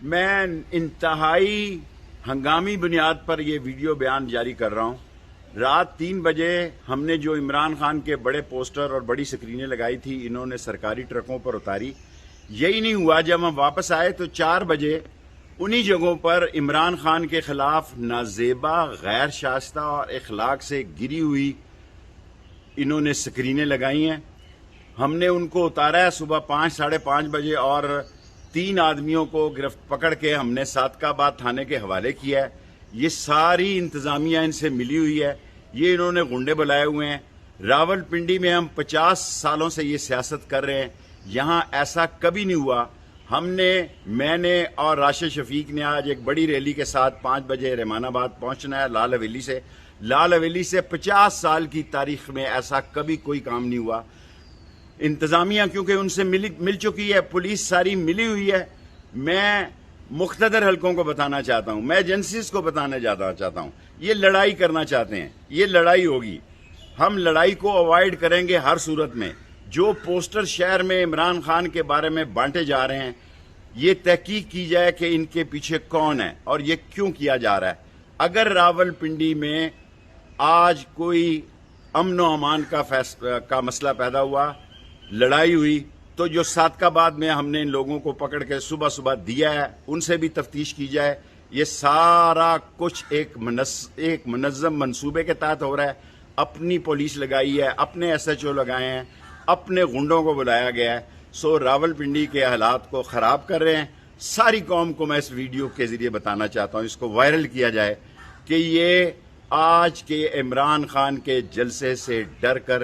میں انتہائی ہنگامی بنیاد پر یہ ویڈیو بیان جاری کر رہا ہوں۔ رات 3 بجے ہم نے جو عمران خان کے بڑے پوسٹر اور بڑی سکرینیں لگائی تھی، انہوں نے سرکاری ٹرکوں پر اتاری۔ یہی نہیں ہوا، جب ہم واپس آئے تو 4 بجے انہی جگہوں پر عمران خان کے خلاف نازیبا، غیر شائستہ اور اخلاق سے گری ہوئی انہوں نے سکرینیں لگائی ہیں۔ ہم نے ان کو اتارا ہے صبح 5 ساڑھے 5 بجے، اور 3 آدمیوں کو پکڑ کے ہم نے صادق آباد تھانے کے حوالے کیا ہے۔ یہ ساری انتظامیہ ان سے ملی ہوئی ہے، یہ انہوں نے گنڈے بلائے ہوئے ہیں۔ راول پنڈی میں ہم 50 سالوں سے یہ سیاست کر رہے ہیں، یہاں ایسا کبھی نہیں ہوا۔ میں نے اور راشد شفیق نے آج ایک بڑی ریلی کے ساتھ 5 بجے رحمان آباد پہنچنا ہے لال حویلی سے 50 سال کی تاریخ میں ایسا کبھی کوئی کام نہیں ہوا۔ انتظامیہ کیونکہ ان سے مل چکی ہے، پولیس ساری ملی ہوئی ہے۔ میں مقتدر حلقوں کو بتانا چاہتا ہوں، میں ایجنسیز کو بتانا چاہتا ہوں، یہ لڑائی کرنا چاہتے ہیں، یہ لڑائی ہوگی۔ ہم لڑائی کو اوائڈ کریں گے ہر صورت میں۔ جو پوسٹر شہر میں عمران خان کے بارے میں بانٹے جا رہے ہیں، یہ تحقیق کی جائے کہ ان کے پیچھے کون ہے اور یہ کیوں کیا جا رہا ہے۔ اگر راول پنڈی میں آج کوئی امن و امان کا مسئلہ پیدا ہوا، لڑائی ہوئی، تو جو صادق آباد میں ہم نے ان لوگوں کو پکڑ کے صبح دیا ہے، ان سے بھی تفتیش کی جائے۔ یہ سارا کچھ ایک منظم منصوبے کے تحت ہو رہا ہے۔ اپنی پولیس لگائی ہے، اپنے ایس ایچ او لگائے ہیں، اپنے گنڈوں کو بلایا گیا ہے۔ راول پنڈی کے حالات کو خراب کر رہے ہیں۔ ساری قوم کو میں اس ویڈیو کے ذریعے بتانا چاہتا ہوں، اس کو وائرل کیا جائے کہ یہ آج کے عمران خان کے جلسے سے ڈر کر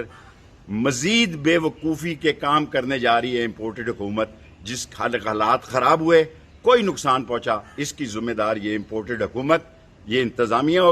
مزید بے وقوفی کے کام کرنے جا رہی ہے امپورٹڈ حکومت۔ جس حالات خراب ہوئے، کوئی نقصان پہنچا، اس کی ذمہ دار یہ امپورٹڈ حکومت، یہ انتظامیہ